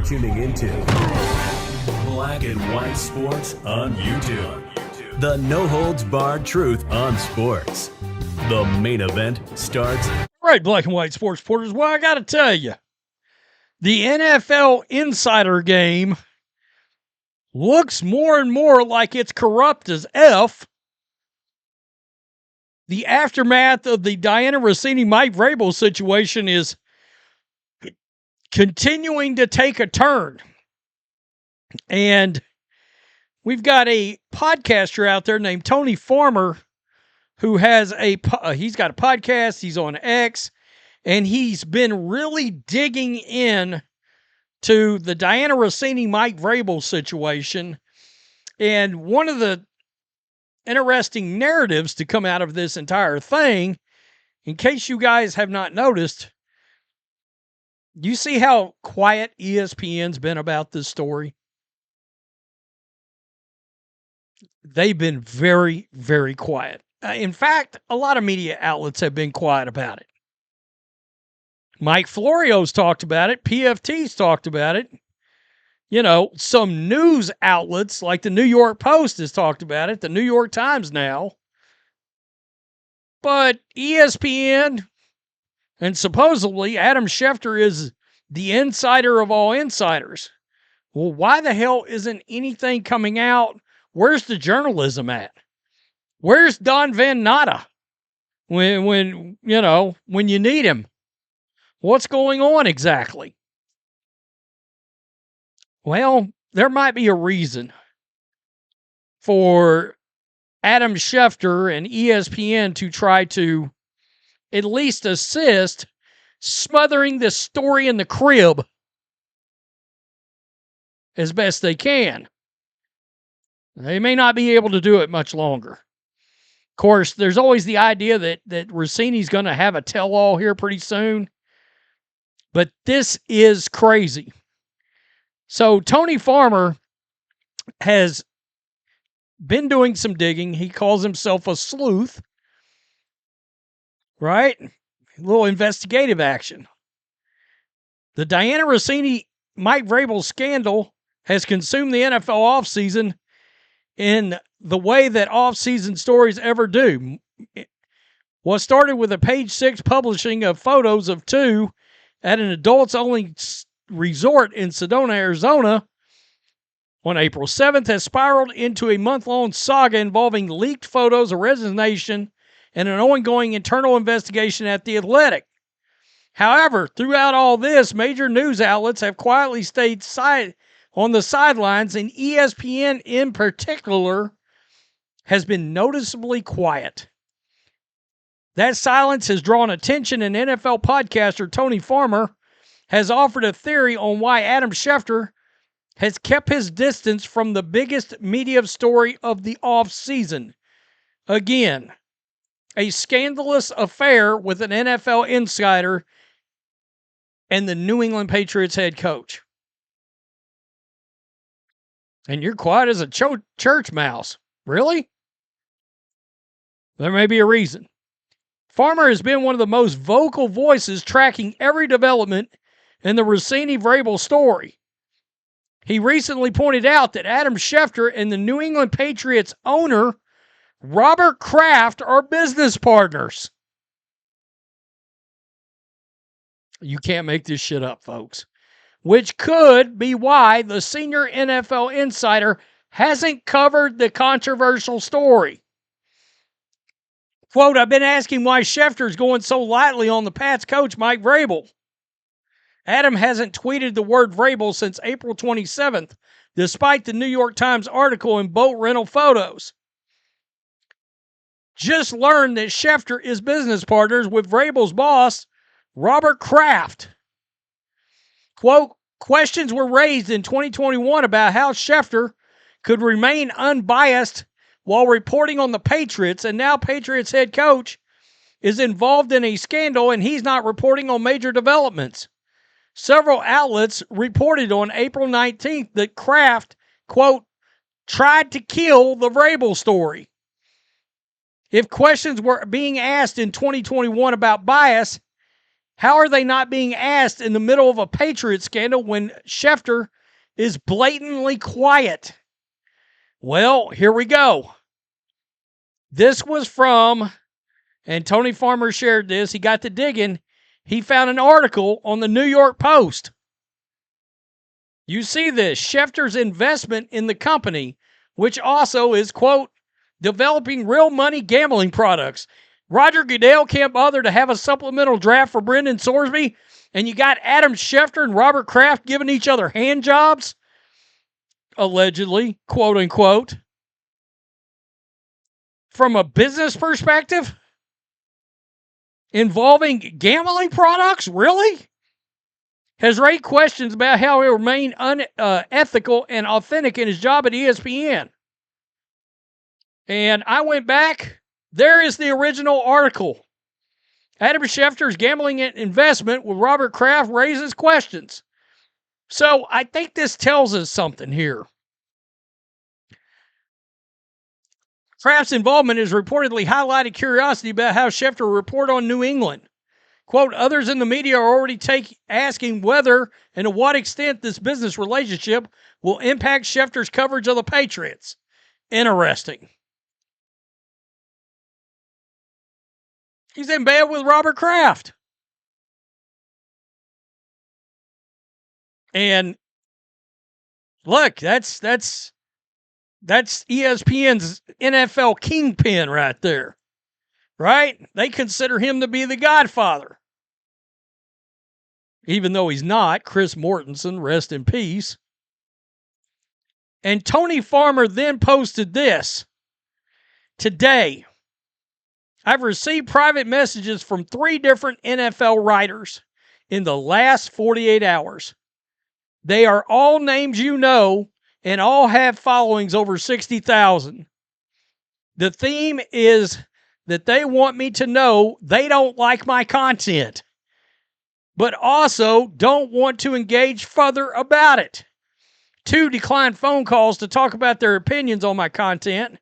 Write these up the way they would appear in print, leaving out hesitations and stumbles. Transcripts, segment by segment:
You're tuning into Black and White Sports on YouTube. The no-holds-barred truth on sports. The main event starts. All right, Black and White Sports supporters. Well, I got to tell you, the NFL Insider game looks more and more like it's corrupt as F. The aftermath of the Dianna Russini, Mike Vrabel situation is continuing to take a turn. And we've got a podcaster out there named Tony Farmer who has he's got a podcast, he's on X, and he's been really digging in to the Dianna Russini, Mike Vrabel situation. And one of the interesting narratives to come out of this entire thing, in case you guys have not noticed, you see how quiet ESPN's been about this story? They've been very, very quiet. In fact, a lot of media outlets have been quiet about it. Mike Florio's talked about it. PFT's talked about it. You know, some news outlets like the New York Post has talked about it. The New York Times now. But ESPN and supposedly Adam Schefter is the insider of all insiders. Well, why the hell isn't anything coming out? Where's the journalism at? Where's Don Van Natta when you need him? What's going on exactly? Well, there might be a reason for Adam Schefter and ESPN to try to at least assist smothering this story in the crib as best they can. They may not be able to do it much longer. Of course, there's always the idea that Russini's going to have a tell-all here pretty soon. But this is crazy. So Tony Farmer has been doing some digging. He calls himself a sleuth. Right? A little investigative action. The Dianna Russini, Mike Vrabel scandal has consumed the NFL offseason in the way that offseason stories ever do. What started with a Page 6 publishing of photos of two at an adults-only resort in Sedona, Arizona on April 7th has spiraled into a month-long saga involving leaked photos, a resignation, and an ongoing internal investigation at The Athletic. However, throughout all this, major news outlets have quietly stayed on the sidelines, and ESPN in particular has been noticeably quiet. That silence has drawn attention, and NFL podcaster Tony Farmer has offered a theory on why Adam Schefter has kept his distance from the biggest media story of the offseason. Again, a scandalous affair with an NFL insider and the New England Patriots head coach. And you're quiet as a church mouse. Really? There may be a reason. Farmer has been one of the most vocal voices tracking every development in the Russini-Vrabel story. He recently pointed out that Adam Schefter and the New England Patriots owner, Robert Kraft, are business partners. You can't make this shit up, folks. Which could be why the senior NFL insider hasn't covered the controversial story. Quote, I've been asking why Schefter's going so lightly on the Pats coach, Mike Vrabel. Adam hasn't tweeted the word Vrabel since April 27th, despite the New York Times article and boat rental photos. Just learned that Schefter is business partners with Vrabel's boss, Robert Kraft. Quote, questions were raised in 2021 about how Schefter could remain unbiased while reporting on the Patriots, and now Patriots head coach is involved in a scandal and he's not reporting on major developments. Several outlets reported on April 19th that Kraft, quote, tried to kill the Vrabel story. If questions were being asked in 2021 about bias, How are they not being asked in the middle of a Patriots scandal when Schefter is blatantly quiet? Well, here we go. This was from, and Tony Farmer shared this, he got to digging, he found an article on the New York Post. You see this, Schefter's investment in the company, which also is, quote, developing real money gambling products. Roger Goodell can't bother to have a supplemental draft for Brendan Sorsby, and you got Adam Schefter and Robert Kraft giving each other hand jobs, allegedly, quote unquote. From a business perspective, involving gambling products, really? Has raised questions about how he remained unethical and authentic in his job at ESPN. And I went back. There is the original article. Adam Schefter's gambling investment with Robert Kraft raises questions. So I think this tells us something here. Kraft's involvement has reportedly highlighted curiosity about how Schefter will report on New England. Quote, others in the media are already asking whether and to what extent this business relationship will impact Schefter's coverage of the Patriots. Interesting. He's in bed with Robert Kraft. And look, that's ESPN's NFL kingpin right there. Right? They consider him to be the Godfather. Even though he's not. Chris Mortensen, rest in peace. And Tony Farmer then posted this. Today, I've received private messages from 3 different NFL writers in the last 48 hours. They are all names you know and all have followings over 60,000. The theme is that they want me to know they don't like my content, but also don't want to engage further about it. 2 declined phone calls to talk about their opinions on my content.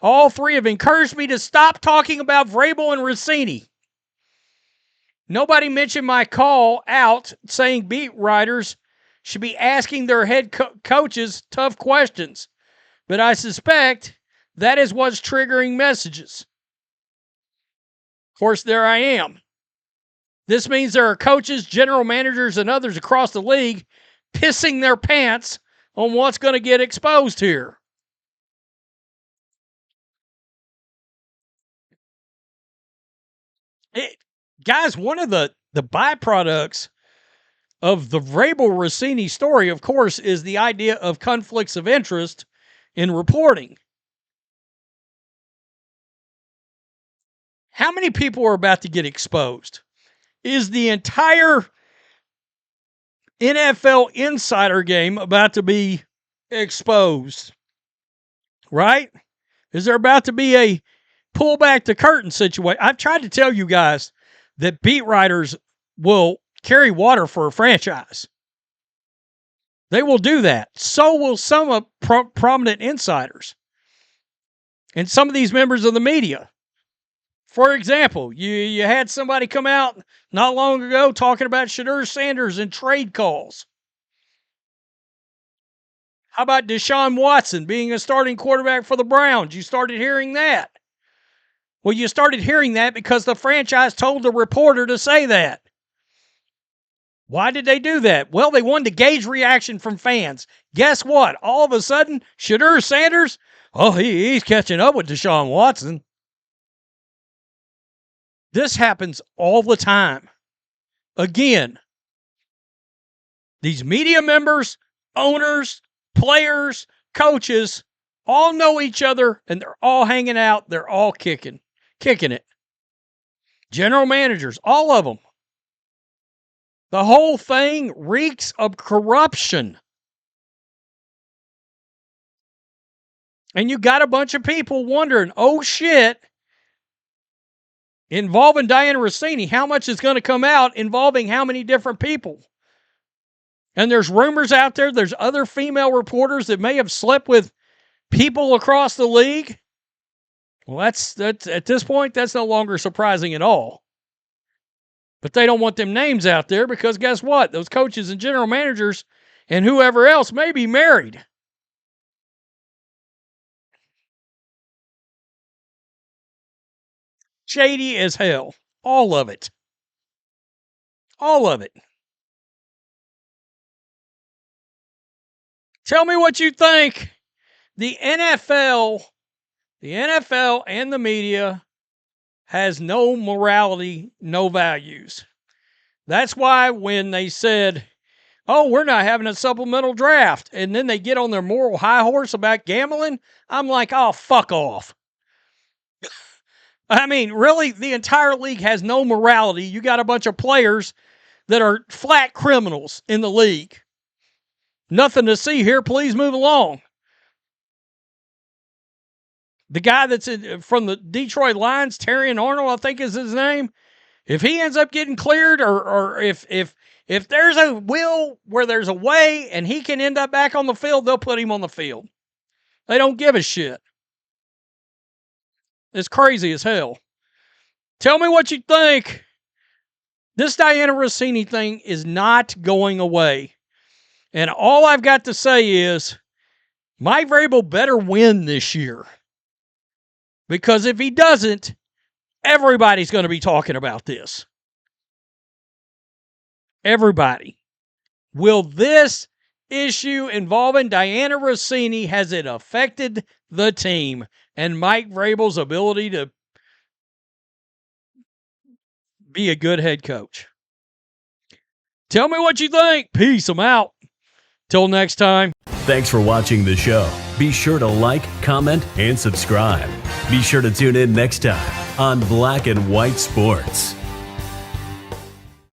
All 3 have encouraged me to stop talking about Vrabel and Russini. Nobody mentioned my call out saying beat writers should be asking their head coaches tough questions, but I suspect that is what's triggering messages. Of course, there I am. This means there are coaches, general managers, and others across the league pissing their pants on what's going to get exposed here. Guys, one of the byproducts of the Vrabel Russini story, of course, is the idea of conflicts of interest in reporting. How many people are about to get exposed? Is the entire NFL insider game about to be exposed? Right? Is there about to be a pull back the curtain situation? I've tried to tell you guys that beat writers will carry water for a franchise. They will do that. So will some prominent insiders and some of these members of the media. For example, you had somebody come out not long ago talking about Shedeur Sanders and trade calls. How about Deshaun Watson being a starting quarterback for the Browns? You started hearing that. Well, you started hearing that because the franchise told the reporter to say that. Why did they do that? Well, they wanted to gauge reaction from fans. Guess what? All of a sudden, Shedeur Sanders, he's catching up with Deshaun Watson. This happens all the time. Again, these media members, owners, players, coaches, all know each other, and they're all hanging out. They're all kicking it. General managers, all of them. The whole thing reeks of corruption. And you got a bunch of people wondering, oh shit, involving Dianna Russini, how much is going to come out involving how many different people? And there's rumors out there, there's other female reporters that may have slept with people across the league. Well, that's at this point, that's no longer surprising at all. But they don't want them names out there because guess what? Those coaches and general managers and whoever else may be married. Shady as hell. All of it. All of it. Tell me what you think. The NFL and the media has no morality, no values. That's why when they said, oh, we're not having a supplemental draft, and then they get on their moral high horse about gambling, I'm like, oh, fuck off. I mean, really, the entire league has no morality. You got a bunch of players that are flat criminals in the league. Nothing to see here. Please move along. The guy that's from the Detroit Lions, Terrion Arnold, I think is his name. If he ends up getting cleared, or if there's a will where there's a way and he can end up back on the field, they'll put him on the field. They don't give a shit. It's crazy as hell. Tell me what you think. This Dianna Russini thing is not going away. And all I've got to say is Mike Vrabel better win this year. Because if he doesn't, everybody's going to be talking about this. Everybody. Will this issue involving Dianna Russini, has it affected the team and Mike Vrabel's ability to be a good head coach? Tell me what you think. Peace. I'm out. Till next time. Thanks for watching the show. Be sure to like, comment, and subscribe. Be sure to tune in next time on Black and White Sports.